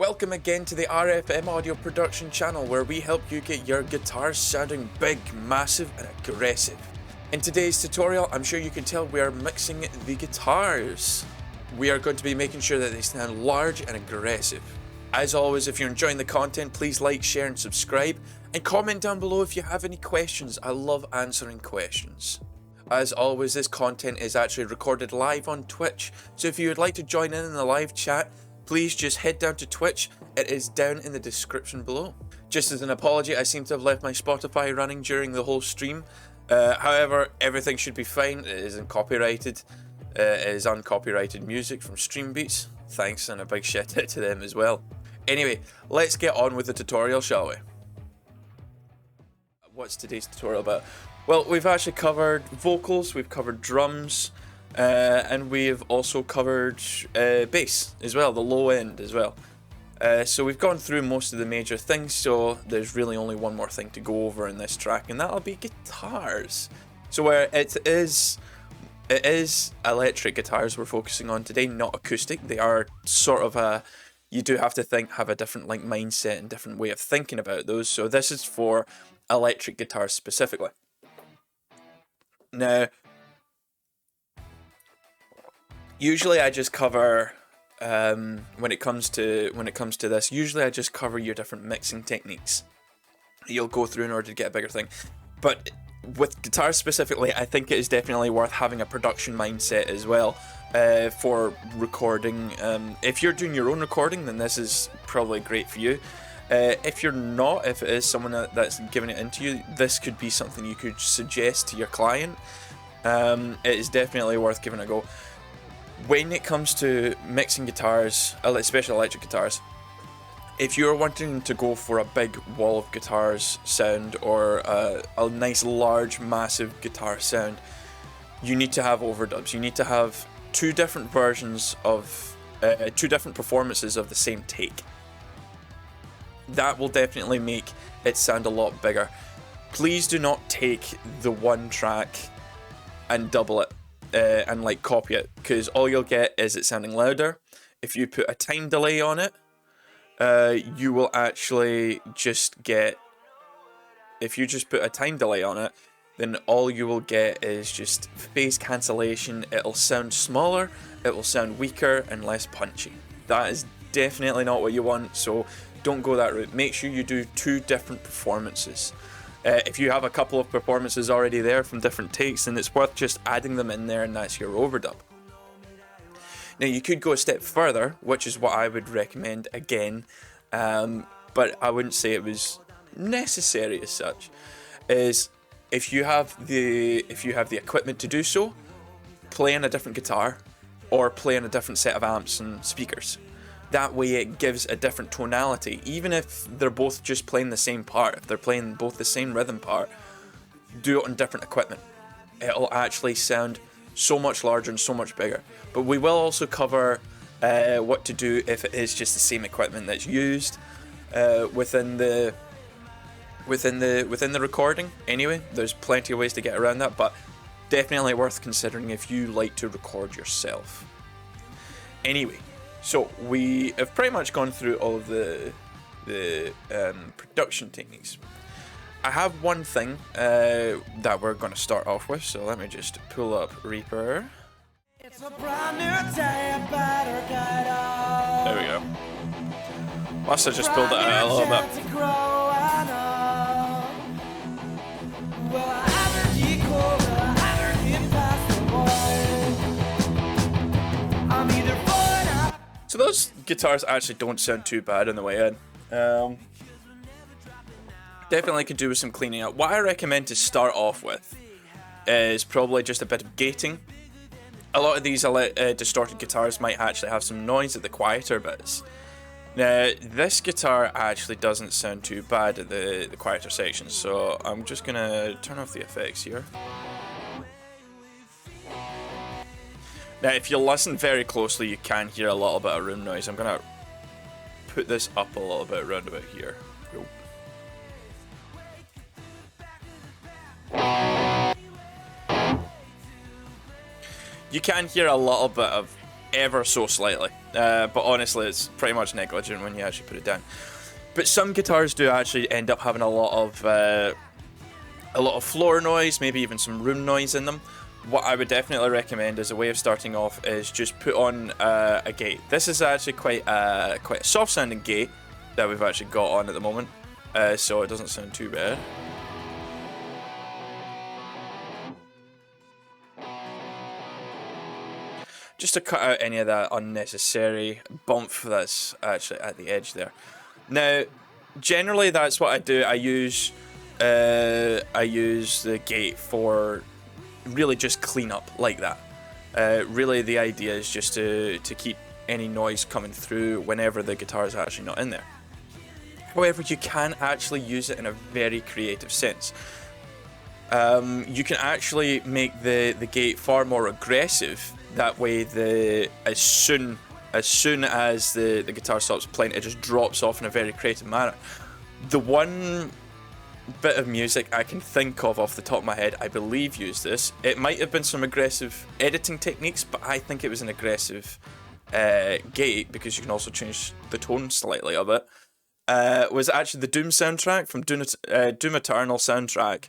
Welcome again to the RFM audio production channel where we help you get your guitars sounding big, massive and aggressive. In today's tutorial, I'm sure you can tell we are mixing the guitars. We are going to be making sure that they sound large and aggressive. As always, if you're enjoying the content, please like, share and subscribe, and comment down below if you have any questions. I love answering questions. As always, this content is actually recorded live on Twitch, so if you would like to join in the live chat, please just head down to Twitch. It is down in the description below. Just as an apology, I seem to have left my Spotify running during the whole stream. However, everything should be fine. It isn't copyrighted. It is uncopyrighted music from Streambeats. Thanks, and a big shout out to them as well. Anyway, let's get on with the tutorial, shall we? What's today's tutorial about? Well, we've actually covered vocals, we've covered drums, and we've also covered bass as well, the low end as well. So we've gone through most of the major things, so there's really only one more thing to go over in this track, and that'll be guitars. So where it is electric guitars we're focusing on today, not acoustic. They are sort of you do have to have a different mindset and different way of thinking about those. So this is for electric guitars specifically. Now, usually I just cover when it comes to this. Usually I just cover your different mixing techniques you'll go through in order to get a bigger thing. But with guitars specifically, I think it is definitely worth having a production mindset as well for recording. If you're doing your own recording, then this is probably great for you. If you're not, if it is someone that's giving it into you, this could be something you could suggest to your client. It is definitely worth giving a go. When it comes to mixing guitars, especially electric guitars, if you're wanting to go for a big wall of guitars sound or a nice large massive guitar sound, you need to have overdubs. You need to have two different versions of two different performances of the same take. That will definitely make it sound a lot bigger. Please do not take the one track and double it and copy it, because all you'll get is it sounding louder. If you put a time delay on it, you will actually just get, if you just put a time delay on it, then all you will get is just phase cancellation. It'll sound smaller, it will sound weaker and less punchy. That is definitely not what you want, so don't go that route. Make sure you do two different performances. If you have a couple of performances already there from different takes, then it's worth just adding them in there, and that's your overdub. Now you could go a step further, which is what I would recommend again, but I wouldn't say it was necessary as such. Is if you have the equipment to do so, play on a different guitar or play on a different set of amps and speakers. That way it gives a different tonality. Even if they're both just playing the same part, if they're playing both the same rhythm part, do it on different equipment. It'll actually sound so much larger and so much bigger. But we will also cover what to do if it is just the same equipment that's used within the recording. Anyway, there's plenty of ways to get around that, but definitely worth considering if you like to record yourself. Anyway, so we have pretty much gone through all of the production techniques. I have one thing that we're going to start off with, so let me just pull up Reaper. It's a brand new day, better get up. There we go. Must have just pulled it out a little bit. So those guitars actually don't sound too bad on the way in. Definitely could do with some cleaning up. What I recommend to start off with is probably just a bit of gating. A lot of these distorted guitars might actually have some noise at the quieter bits. Now, this guitar actually doesn't sound too bad at the quieter sections, so I'm just going to turn off the effects here. Now, if you listen very closely, you can hear a little bit of room noise. I'm going to put this up a little bit around about here. You can hear a little bit of ever so slightly, but honestly it's pretty much negligent when you actually put it down. But some guitars do actually end up having a lot of floor noise, maybe even some room noise in them. What I would definitely recommend as a way of starting off is just put on a gate. This is actually quite a soft sounding gate that we've actually got on at the moment, so it doesn't sound too bad. Just to cut out any of that unnecessary bump that's actually at the edge there. Now, generally that's what I do. I use the gate for really just clean up like that. Really the idea is just to keep any noise coming through whenever the guitar is actually not in there. However, you can actually use it in a very creative sense. You can actually make the gate far more aggressive. That way, as soon as the guitar stops playing, it just drops off in a very creative manner. The one bit of music I can think of off the top of my head, I believe used this. It might have been some aggressive editing techniques, but I think it was an aggressive gate, because you can also change the tone slightly of it. Was actually the Doom soundtrack from Doom Eternal soundtrack.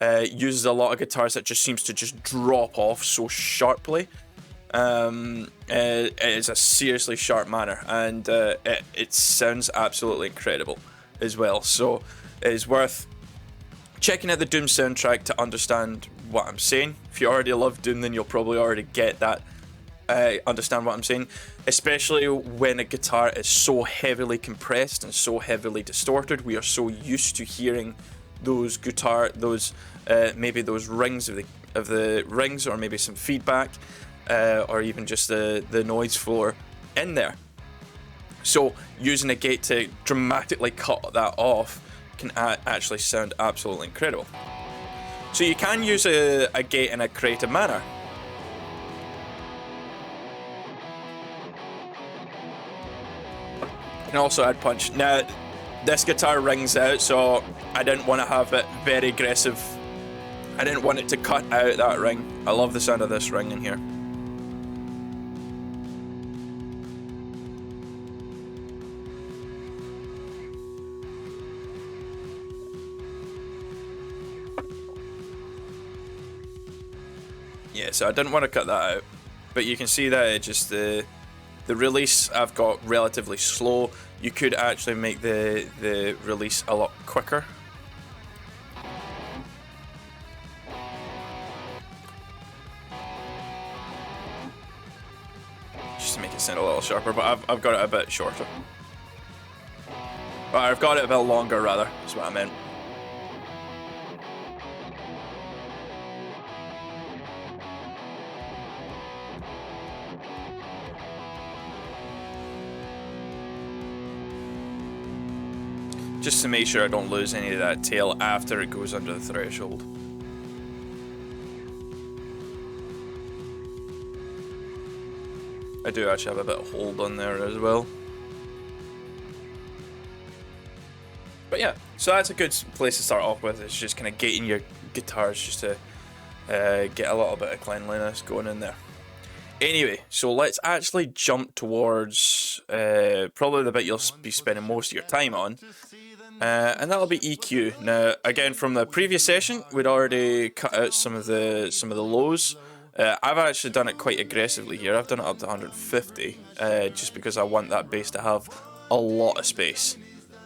Uses a lot of guitars that just seems to just drop off so sharply. It is a seriously sharp manner, and it sounds absolutely incredible as well. So it is worth checking out the Doom soundtrack to understand what I'm saying. If you already love Doom, then you'll probably already get that, understand what I'm saying, especially when a guitar is so heavily compressed and so heavily distorted. We are so used to hearing those maybe those rings of the rings, or maybe some feedback, or even just the noise floor in there. So using a gate to dramatically cut that off can actually sound absolutely incredible. So you can use a gate in a creative manner. You can also add punch. Now, this guitar rings out, so I didn't want to have it very aggressive. I didn't want it to cut out that ring. I love the sound of this ring in here. Yeah, so I didn't want to cut that out, but you can see that it just the release I've got relatively slow. You could actually make the release a lot quicker. Just to make it sound a little sharper, but I've got it a bit shorter. But I've got it a bit longer, rather, is what I meant. Just to make sure I don't lose any of that tail after it goes under the threshold. I do actually have a bit of hold on there as well. But yeah, so that's a good place to start off with. It's just kind of gating your guitars just to get a little bit of cleanliness going in there. Anyway, so let's actually jump towards probably the bit you'll be spending most of your time on. And that'll be EQ. Now, again, from the previous session, we'd already cut out some of the lows. I've actually done it quite aggressively here. I've done it up to 150, just because I want that bass to have a lot of space.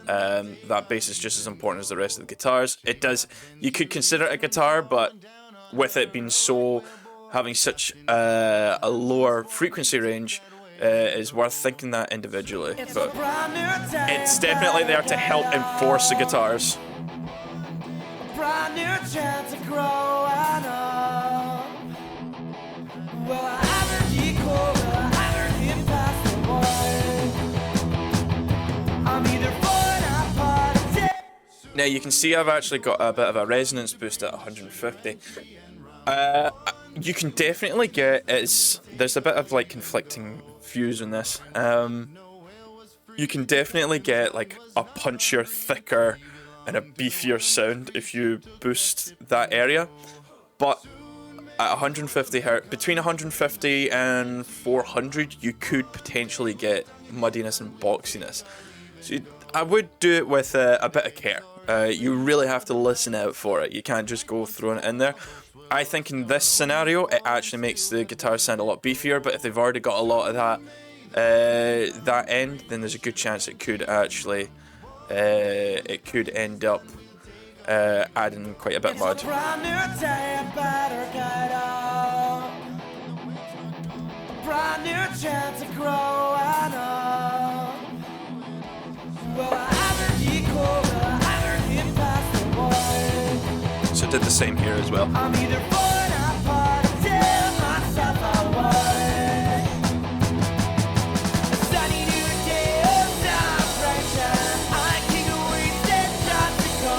That bass is just as important as the rest of the guitars. It does. You could consider it a guitar, but with it being having such a lower frequency range, is worth thinking that individually, but it's definitely there to help enforce the guitars. Now you can see I've actually got a bit of a resonance boost at 150. You can definitely get, there's a bit of like conflicting views in this. You can definitely get like a punchier, thicker, and a beefier sound if you boost that area. But at 150 hertz, between 150 and 400, you could potentially get muddiness and boxiness. So I would do it with a bit of care. You really have to listen out for it. You can't just go throwing it in there. I think in this scenario, it actually makes the guitar sound a lot beefier, but if they've already got a lot of that end, then there's a good chance it could actually, it could end up adding quite a bit of mud. Brand new chance of growing up. Well, I haven't equal, I haven't hit past the wall. So it did the same here as well. I'm either falling apart or tell myself I was. A sunny new day of celebration. I can't wait to start to go.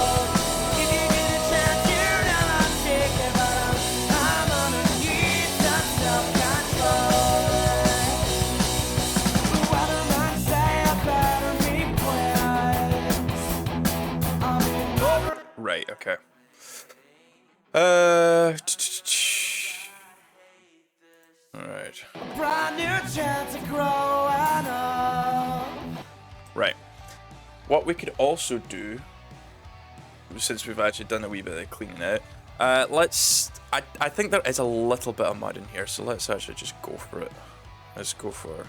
If you get a chance, you're not shaking, but I'm underneath some self-control. The weatherman say I better be quiet. I'm in over. Right, okay. Alright. Brand new chance of growing up. Right. What we could also do, since we've actually done a wee bit of cleaning out, I think there is a little bit of mud in here, so let's actually just go for it. Let's go for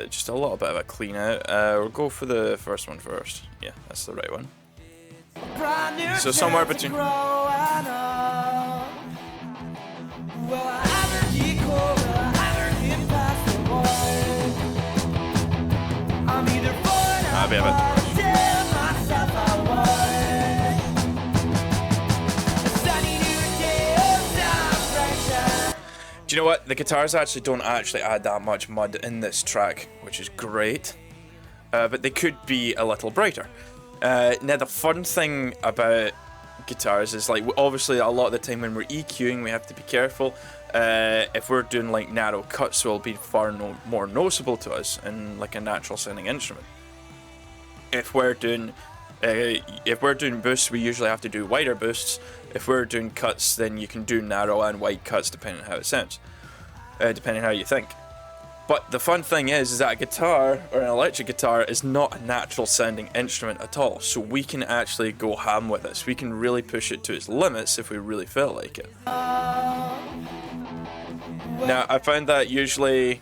just a little bit of a clean out. We'll go for the first one first. Yeah, that's the right one. Brand new So somewhere chance of between- growing up. Well, I haven't equal, I haven't hit past the wall. I'm either falling I'll be a bit apart or tell myself I was. A sunny new day of celebration. Do you know what? The guitars actually don't actually add that much mud in this track, which is great. But they could be a little brighter. Now the fun thing about guitars is, like, obviously a lot of the time when we're EQing we have to be careful. If we're doing like narrow cuts, it will be far more noticeable to us in like a natural sounding instrument. If we're doing boosts, we usually have to do wider boosts. If we're doing cuts, then you can do narrow and wide cuts depending on how it sounds, depending on how you think. But the fun thing is that a guitar, or an electric guitar, is not a natural sounding instrument at all. So we can actually go ham with this. We can really push it to its limits if we really feel like it. Now, I found that usually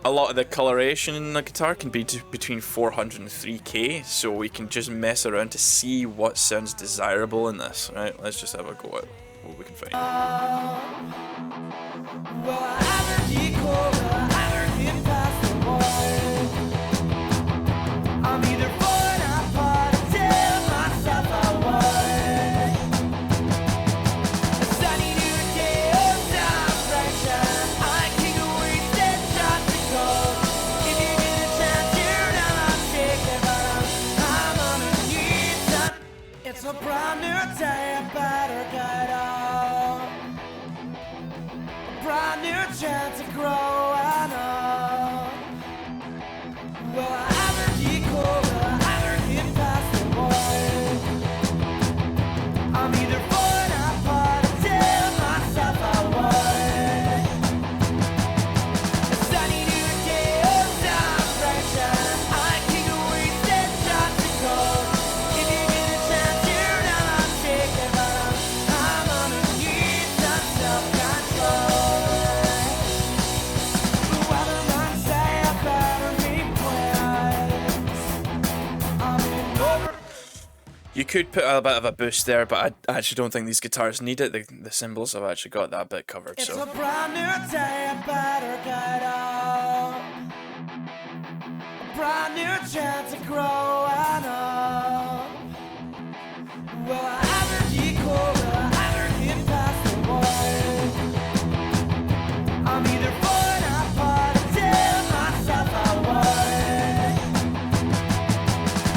a lot of the coloration in the guitar can be between 400 and 3K, so we can just mess around to see what sounds desirable in this. Right, let's just have a go at what we can find. Well, I haven't equal, I haven't hit past the wall. I'm either falling apart or tell myself I was. A sunny new day of celebration. I can't wait to start to go. If you get a chance, you're not shaking, but I'm underneath that. It's a brand new day, I better get up. Brand new chance of growing up. Well, I haven't equal, I haven't hit past the wall. I'm either falling apart or tell myself I was. A sunny new day of celebration. I can't wait to start to go. If you get a chance, you're not shaking, but I'm underneath some self-control. The weatherman say I better be quiet. I'm in over. You could put a bit of a boost there, but I actually don't think these guitars need it. The cymbals have actually got that bit covered, It's so. a brand new day, I better get up. Brand new chance of growing up. Well, I haven't equal, I haven't hit past the wall. I'm either falling apart or tell myself I was.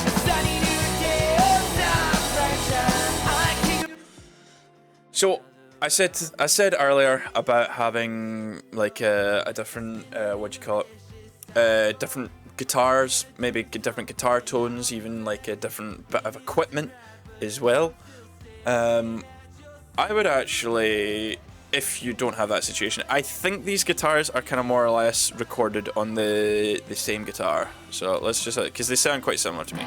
A sunny new day of celebration. I can't. So I said earlier about having like a different what do you call it? Different guitars, maybe different guitar tones, even like a different bit of equipment as well. I would actually if you don't have that situation. I think these guitars are kind of more or less recorded on the same guitar. So let's just, because they sound quite similar to me.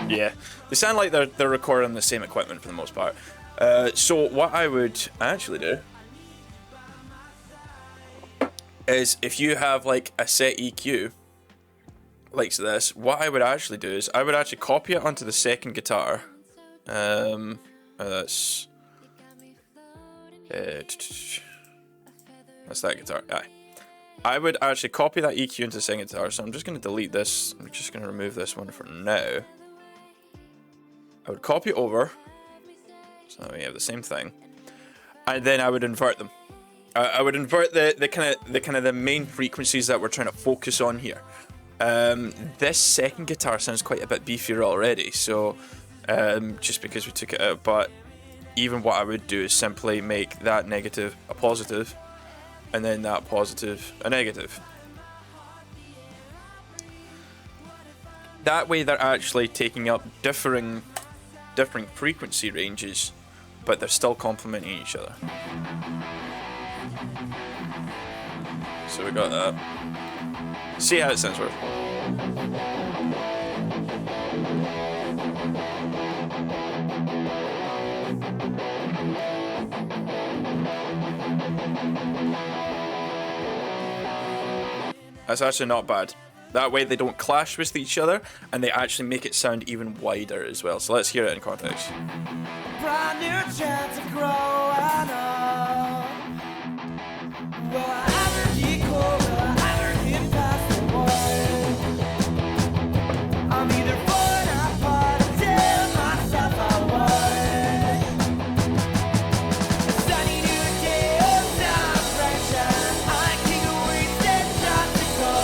Yeah, they sound like they're recording the same equipment for the most part. So what I would actually do is, if you have like a set EQ like this, what I would actually do is I would actually copy it onto the second guitar. That's that guitar. Aye. I would actually copy that EQ into the second guitar. So I'm just going to delete this. I'm just going to remove this one for now. I would copy it over, so that we have the same thing, and then I would invert them. I would invert the kind of the main frequencies that we're trying to focus on here. This second guitar sounds quite a bit beefier already, so just because we took it out. But even what I would do is simply make that negative a positive, and then that positive a negative. That way they're actually taking up different frequency ranges, but they're still complementing each other. So we got that. See how it sounds worth. That's actually not bad. That way they don't clash with each other, and they actually make it sound even wider as well. So let's hear it in context. Brand new chance of growing up. Well, I haven't equal, but I haven't hit past the wall. I'm either falling apart or telling myself I was. A sunny new day of celebration. I can't wait to start to go.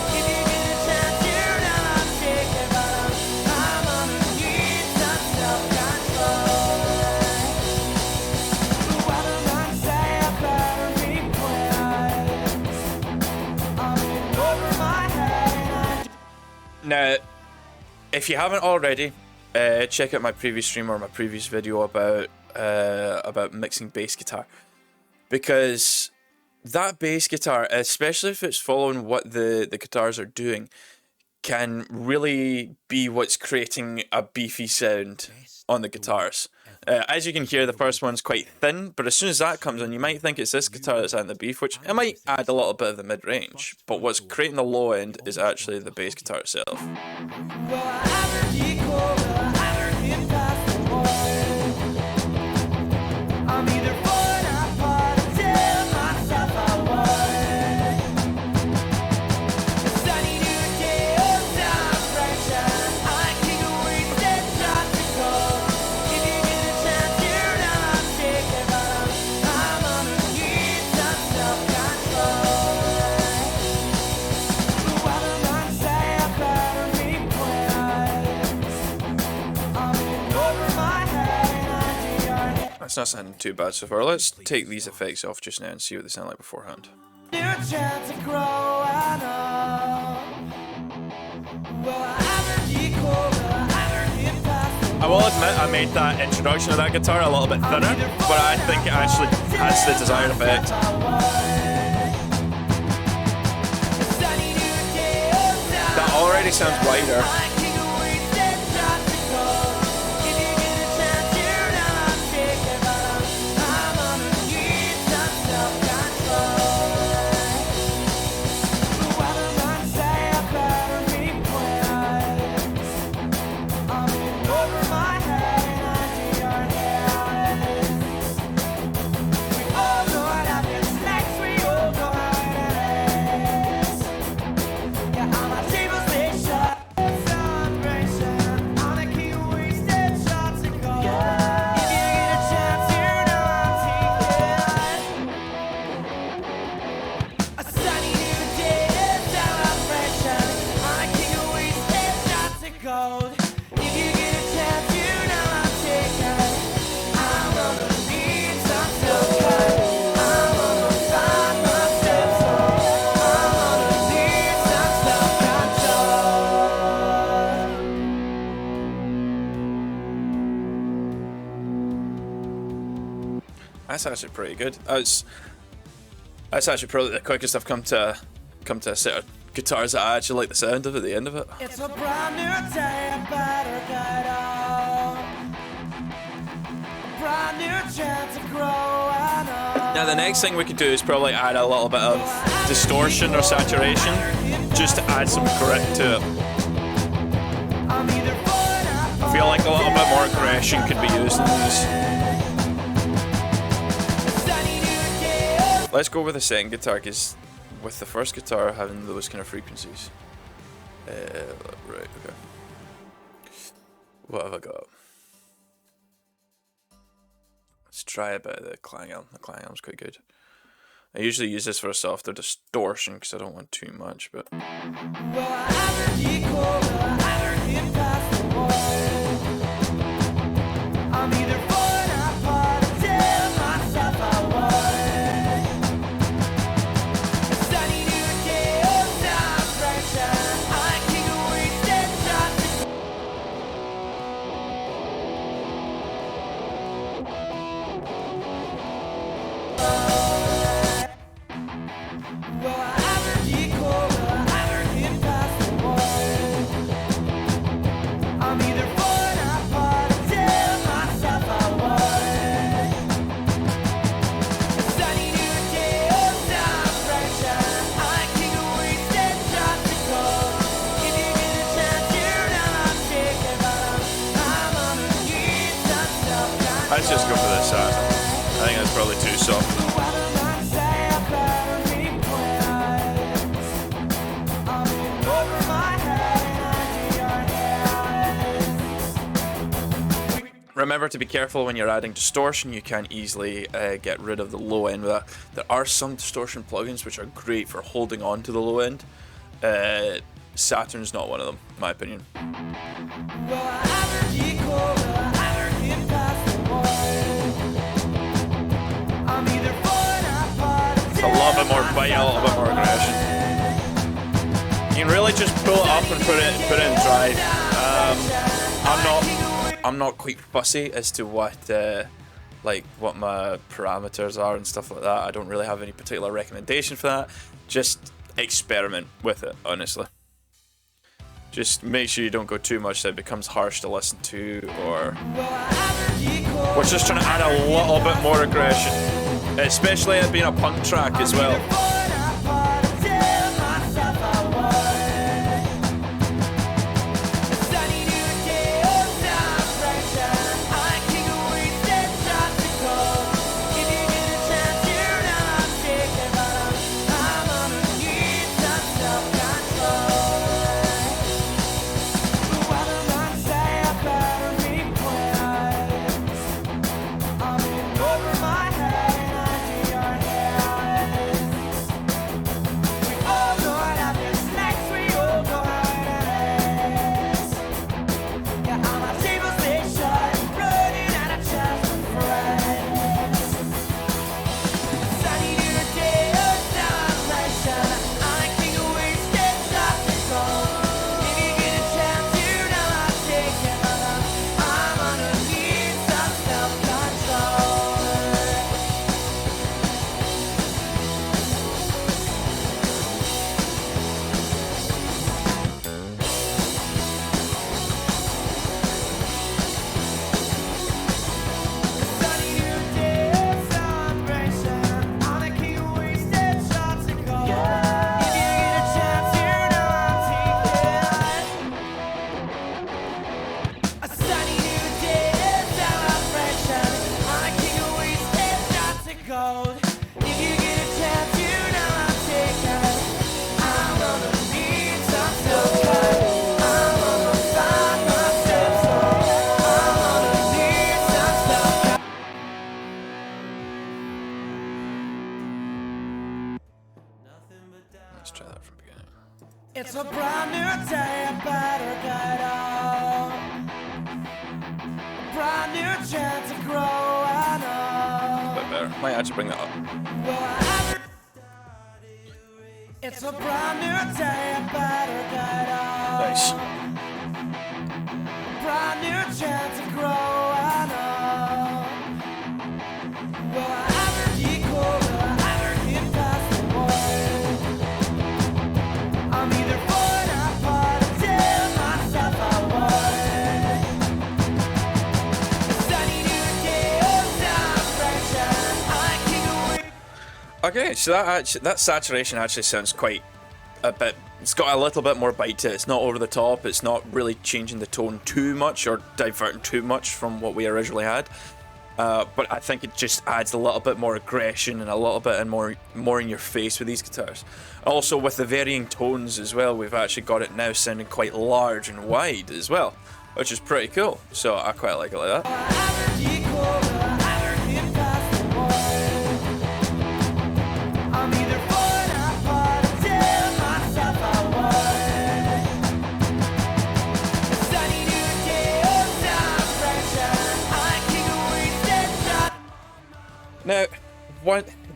If you get a chance, you're not shaking, but I'm underneath some self-control. What am I say about request? I'm in over my head. Now, if you haven't already, check out my previous stream or my previous video about mixing bass guitar, because that bass guitar, especially if it's following what the guitars are doing, can really be what's creating a beefy sound on the guitars. As you can hear, the first one's quite thin, but as soon as that comes on, you might think it's this guitar that's adding the beef, which it might add a little bit of the mid-range, but what's creating the low end is actually the bass guitar itself. Well, I haven't equal, but I haven't hit past the wall. I'm either falling apart or telling myself I was. A sunny new day of celebration. I can't wait to start to go. If you get a chance, you're not shaking, but I'm underneath some self-control. What am I say about request? I'm in over my head and I do your That's not sounding too bad so far. Let's take these effects off just now and see what they sound like beforehand. new chance of growing up. Well, I haven't equal, but I haven't hit past the I will admit I made that introduction of that guitar a little bit thinner, but I think it actually has the desired effect. That already sounds wider. Yeah, I'm a table station. That's actually pretty good. That's actually probably the quickest I've come to a set of guitars that I actually like the sound of at the end of it. It's a brand new day and better get out. Brand new chance to grow and up. Now the next thing we could do is probably add a little bit of distortion or saturation, just to add some grit to it. I'm either born I feel like a little bit more aggression could be used in these. Let's go with the second guitar, because with the first guitar having those kind of frequencies. Right, okay. What have I got? Let's try a bit of the clang elm. The clang elm's quite good. I usually use this for a softer distortion because I don't want too much, but. well, I'm equal, I'm in past the war. I'm either born apart or tell myself I was. Sunny new day, oh, time pressure. I can't waste that well, I'm equal, I'm in past the war. I'm either born apart or tell myself I was. Sunny new day, oh, time pressure. I can't waste that shot to go. If you get a chance, you're not shaking, but I'm underneath that self-control. Let's just go for this side. I think that's probably too soft. What am I say? I better be quiet. I'm in over my head and I see your head. Remember to be careful when you're adding distortion. You can easily get rid of the low end with that. There are some distortion plugins which are great for holding on to the low end. Saturn's not one of them, in my opinion. Well, I'm equal, I'm in past the war. I'm either born apart or It's a little bit more bite, a little bit more aggression. You can really just pull it up and put it in drive. I'm not quite fussy as to what what my parameters are and stuff like that. I don't really have any particular recommendation for that. Just experiment with it, honestly. Just make sure you don't go too much that it becomes harsh to listen to, or we're just trying to add a little bit more aggression, especially it being a punk track as well. Let's try that from the beginning. It's a brand new day and better get out. Brand new chance to grow and up. A bit better. Might actually bring that up. Well, it's a brand new day and better get out. Nice. Brand new chance to grow and up. Well, Okay, so that saturation actually sounds quite a bit. It's got a little bit more bite to it. It's not over the top. It's not really changing the tone too much or diverting too much from what we originally had. But I think it just adds a little bit more aggression and a little bit and more in your face with these guitars. Also, with the varying tones as well, we've actually got it now sounding quite large and wide as well, which is pretty cool. So I quite like it like that. Now,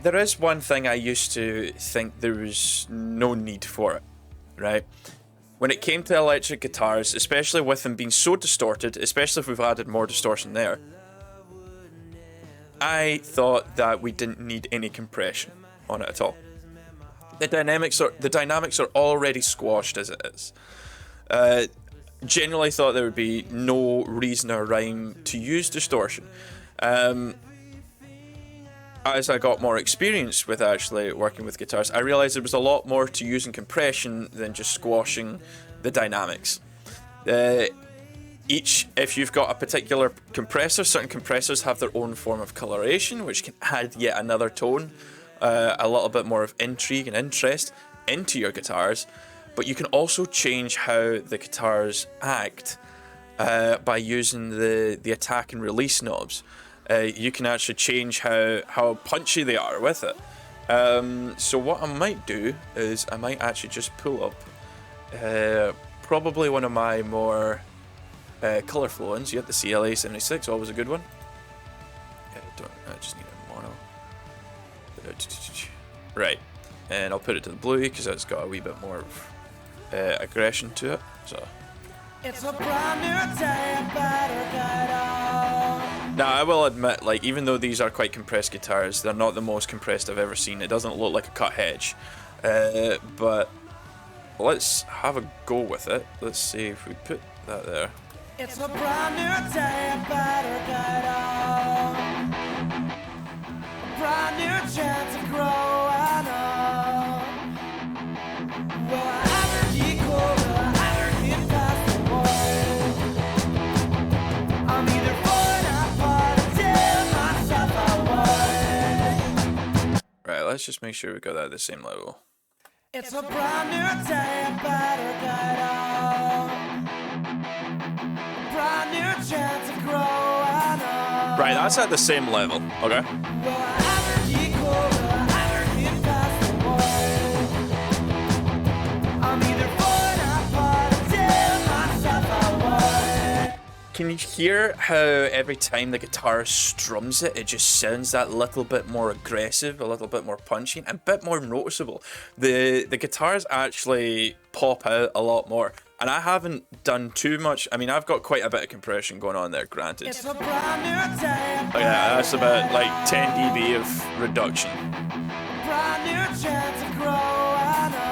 there is one thing I used to think there was no need for it, right? When it came to electric guitars, especially with them being so distorted, especially if we've added more distortion there, I thought that we didn't need any compression on it at all. The dynamics are already squashed as it is. Generally thought there would be no reason or rhyme to use distortion. As I got more experience with actually working with guitars, I realized there was a lot more to using compression than just squashing the dynamics. If you've got a particular compressor, certain compressors have their own form of coloration, which can add yet another tone, a little bit more of intrigue and interest into your guitars. But you can also change how the guitars act by using the attack and release knobs. You can actually change how punchy they are with it. So what I might do is I might actually just pull up probably one of my more colourful ones. You have the CLA 76, always a good one. I just need a mono. Right, and I'll put it to the bluey because it's got a wee bit more aggression to it. So. It's a brand new day, better get on. Now, I will admit, like, even though these are quite compressed guitars, they're not the most compressed I've ever seen. It doesn't look like a cut hedge. But let's have a go with it. Let's see if we put that there. It's a brand new day, better get on. A brand new chance of growing up. Well, I haven't equaled, I haven't hit past the wall. I'm either falling apart or telling myself I was. Right, let's just make sure we got that at the same level. It's a brand new day, better get on. Brand new chance of growing up. Right, that's at the same level, okay? Well, I haven't equaled, I haven't hit past the wall. I'm either falling apart or telling myself I was. Can you hear how every time the guitar strums it, it just sounds that little bit more aggressive, a little bit more punchy, and a bit more noticeable? The guitars actually pop out a lot more. And I haven't done too much. I mean, I've got quite a bit of compression going on there, granted. It's a brand new day, oh yeah, that's about like 10 dB of reduction. Brand new chance of growing up.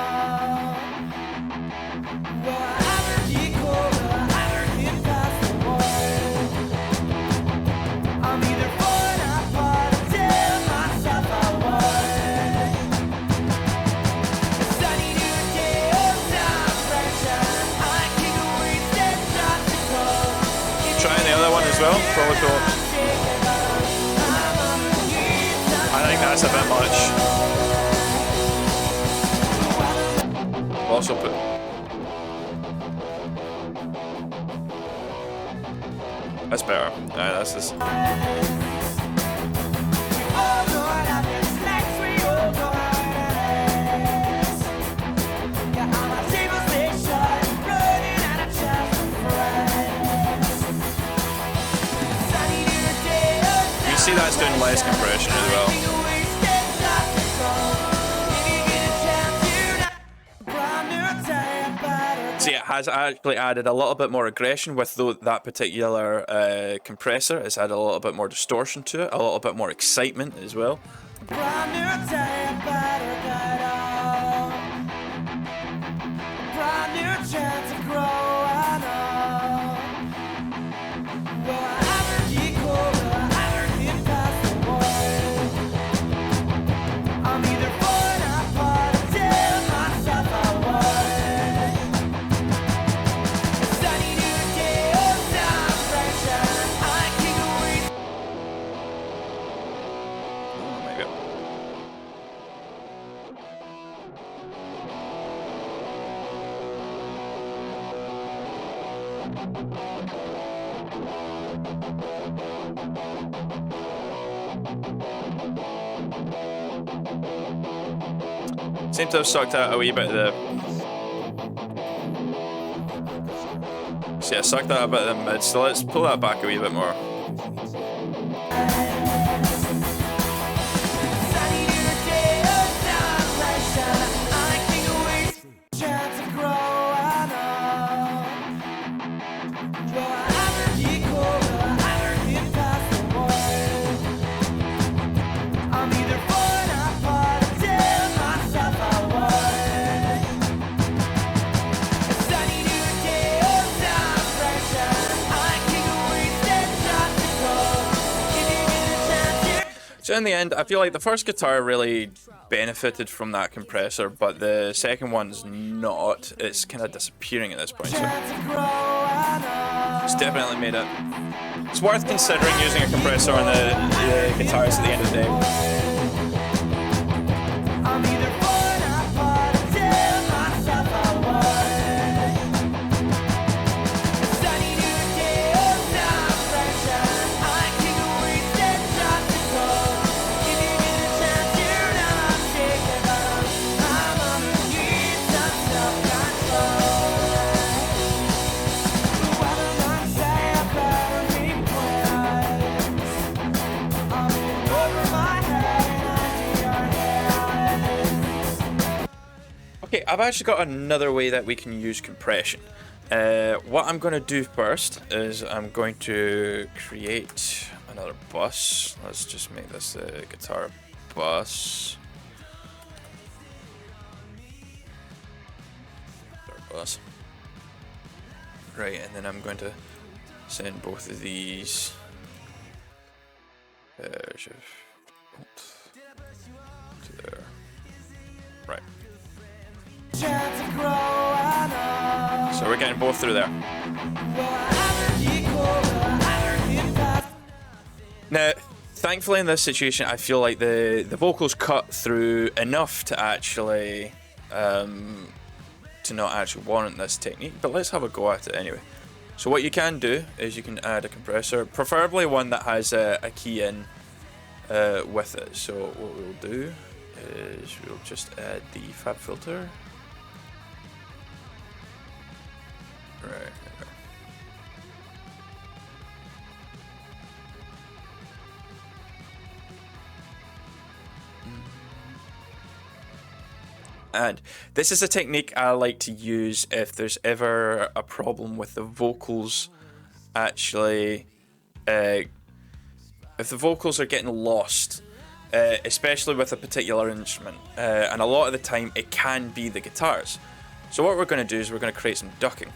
Well, I haven't equaled, I haven't hit past the wall. I'm either falling apart or telling myself I was. A sunny new day, oh, time sunshine. Trying the other one as well, probably cool. I think that's a bit much. Also put. That's better. Alright, that's this. See, that's doing less compression as well. See, it has actually added a little bit more aggression with that particular compressor. It's added a little bit more distortion to it, a little bit more excitement as well. I'm Seem to have sucked out a wee bit of the... So yeah, sucked out a bit of the mid, so let's pull that back a wee bit more. So in the end, I feel like the first guitar really benefited from that compressor, but the second one's not. It's kind of disappearing at this point, so it's definitely made it. It's worth considering using a compressor on the guitars at the end of the day. Okay, I've actually got another way that we can use compression. What I'm going to do first is I'm going to create another bus. Let's just make this a guitar bus. Right, and then I'm going to send both of these to there. Right. So we're getting both through there. Now, thankfully in this situation, I feel like the vocals cut through enough to actually to not actually warrant this technique, but let's have a go at it anyway. So what you can do is you can add a compressor, preferably one that has a key in with it. So what we'll do is we'll just add the fab filter. Right. And this is a technique I like to use if there's ever a problem with the vocals actually, if the vocals are getting lost, especially with a particular instrument, and a lot of the time it can be the guitars. So what we're going to do is we're going to create some ducking.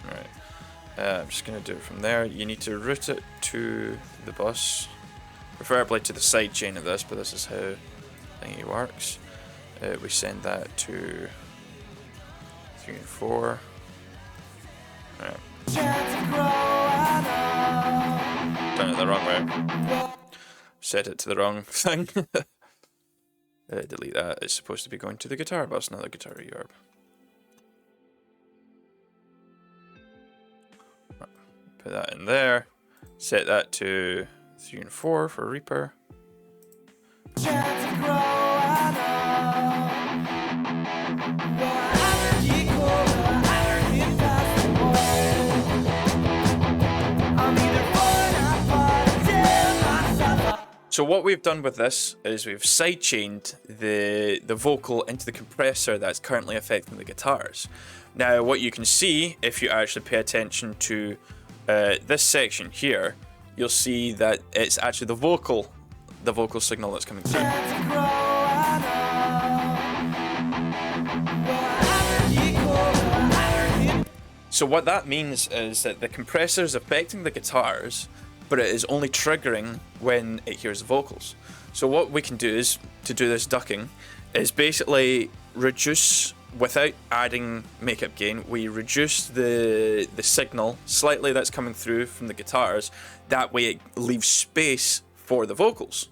Right. I'm just going to do it from there. You need to route it to the bus, preferably to the side chain of this, but this is how thingy works. We send that to 3 and 4. Right. Done it the wrong way. Set it to the wrong thing. Delete that. It's supposed to be going to the guitar bus, not the guitar reverb. Put that in there. Set that to 3 and 4 for Reaper. So what we've done with this is we've sidechained the vocal into the compressor that's currently affecting the guitars. Now what you can see, if you actually pay attention to this section here, you'll see that it's actually the vocal signal that's coming through. So what that means is that the compressor is affecting the guitars, but it is only triggering when it hears the vocals. So what we can do is, to do this ducking, is basically reduce, without adding makeup gain, we reduce the signal slightly that's coming through from the guitars. That way it leaves space for the vocals.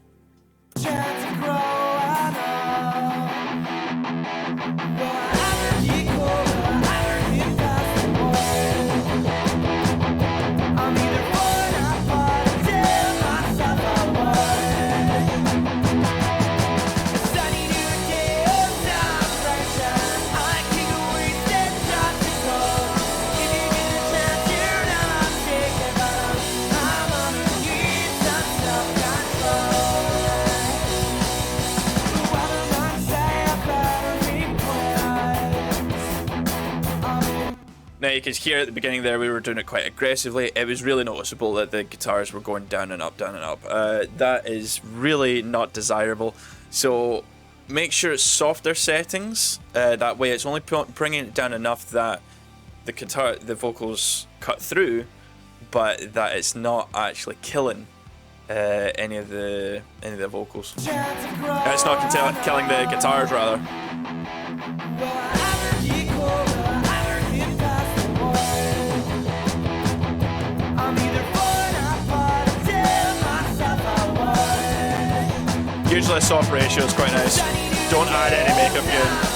you can hear at the beginning there we were doing it quite aggressively. It was really noticeable that the guitars were going down and up, down and up. That is really not desirable. So make sure it's softer settings. That way it's only bringing it down enough that the vocals cut through, but that it's not actually killing any of the vocals. It's not killing the guitars, rather. Usually a soft ratio is quite nice. Don't add any makeup gain.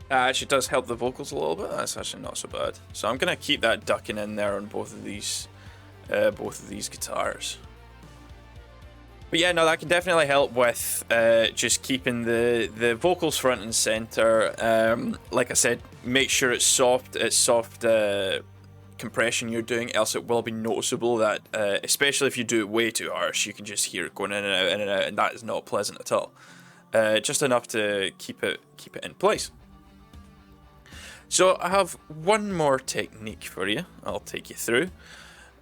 Actually does help the vocals a little bit. That's actually not so bad. So I'm gonna keep that ducking in there on both of these guitars. But yeah, no, that can definitely help with just keeping the vocals front and center. Like I said, make sure it's soft. It's soft compression you're doing, else it will be noticeable that, especially if you do it way too harsh, you can just hear it going in and out, in and out, and that is not pleasant at all. Just enough to keep it in place. So I have one more technique for you. I'll take you through.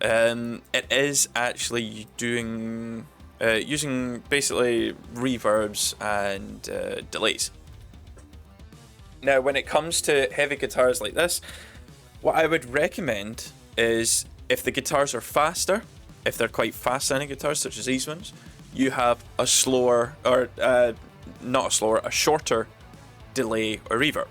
It is actually doing using basically reverbs and delays. Now, when it comes to heavy guitars like this, what I would recommend is if the guitars are faster, if they're quite fast sounding guitars such as these ones, you have a slower, or not a slower, a shorter delay or reverb.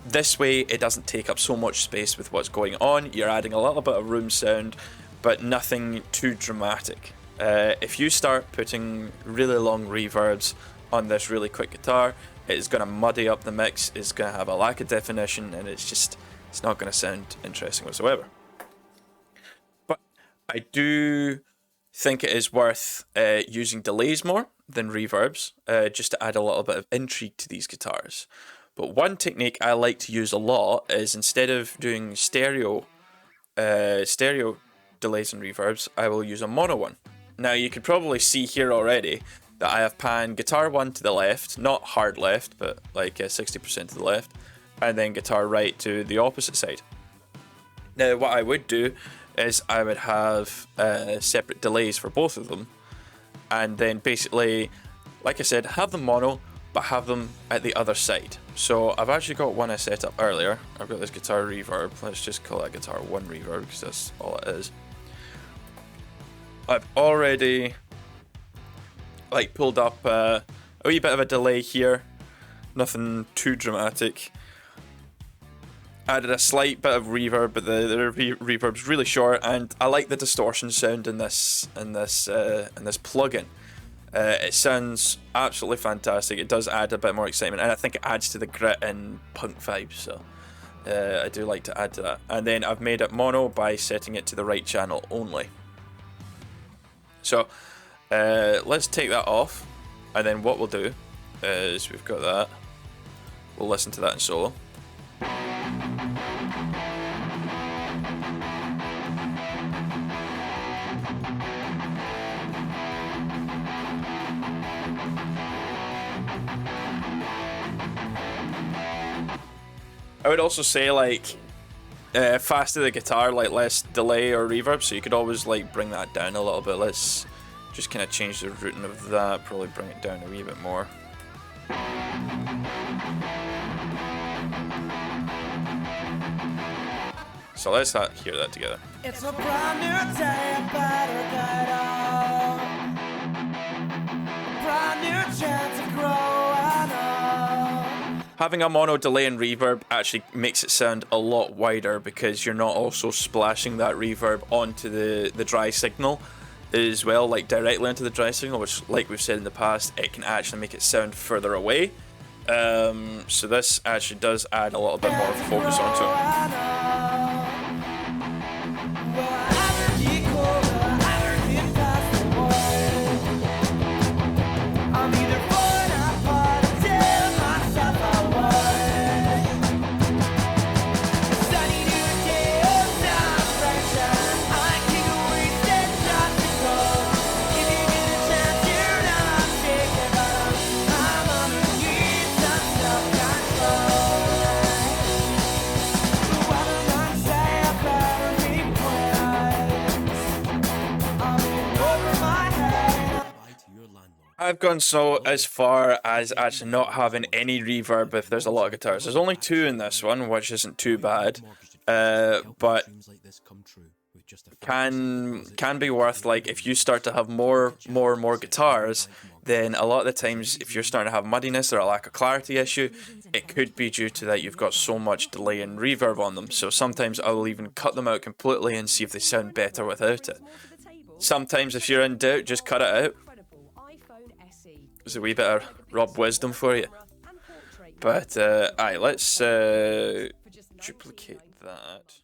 This way it doesn't take up so much space with what's going on. You're adding a little bit of room sound, but nothing too dramatic. If you start putting really long reverbs on this really quick guitar, it's going to muddy up the mix, it's going to have a lack of definition, and it's not going to sound interesting whatsoever. But I do think it is worth using delays more than reverbs, just to add a little bit of intrigue to these guitars. But one technique I like to use a lot is, instead of doing stereo delays and reverbs, I will use a mono one. Now you can probably see here already that I have panned guitar 1 to the left, not hard left, but like 60% to the left, and then guitar right to the opposite side. Now what I would do is I would have separate delays for both of them, and then basically, like I said, have them mono, but have them at the other side. So I've actually got one I set up earlier. I've got this guitar reverb. Let's just call that guitar 1 reverb because that's all it is. I've already pulled up a wee bit of a delay here. Nothing too dramatic. Added a slight bit of reverb, but the reverb's really short, and I like the distortion sound in this plugin. It sounds absolutely fantastic. It does add a bit more excitement, and I think it adds to the grit and punk vibes. So I do like to add to that. And then I've made it mono by setting it to the right channel only. So let's take that off, and then what we'll do is we've got that. We'll listen to that in solo. I would also say, like, faster the guitar, like less delay or reverb, so you could always like bring that down a little bit. Let's just kind of change the routing of that, probably bring it down a wee bit more. So let's hear that together. It's a brand new day, a better get on. A brand new chance of growing up. Having a mono delay and reverb actually makes it sound a lot wider, because you're not also splashing that reverb onto the dry signal as well, like directly onto the dry signal, which, like we've said in the past, it can actually make it sound further away. So this actually does add a little bit more focus onto it. I've gone so as far as actually not having any reverb if there's a lot of guitars. There's only 2 in this one, which isn't too bad, but can be worth, like, if you start to have more guitars, then a lot of the times if you're starting to have muddiness or a lack of clarity issue, it could be due to that you've got so much delay and reverb on them. So sometimes I'll even cut them out completely and see if they sound better without it. Sometimes if you're in doubt, just cut it out. There's a wee bit of Rob wisdom for you. But, alright, let's duplicate that.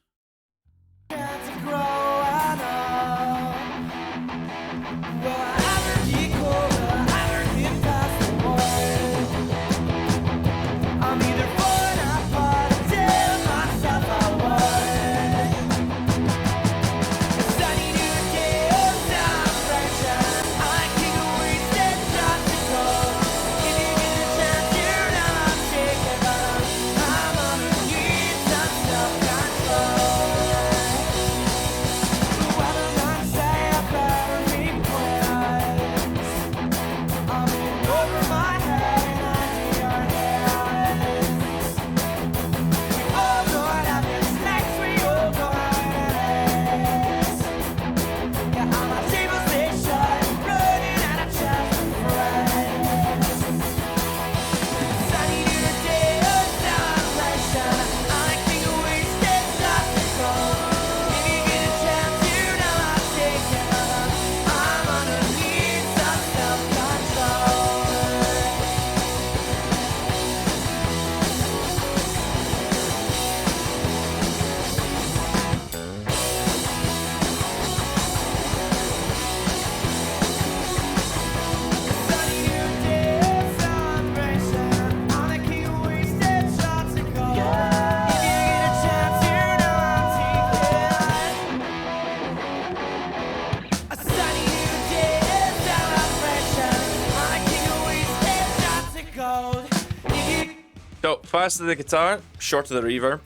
So, faster the guitar, shorter the reverb.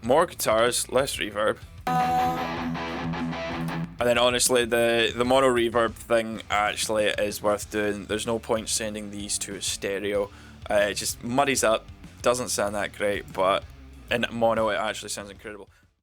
More guitars, less reverb. And then honestly, the mono reverb thing actually is worth doing. There's no point sending these to a stereo. It just muddies up, doesn't sound that great, but in mono it actually sounds incredible.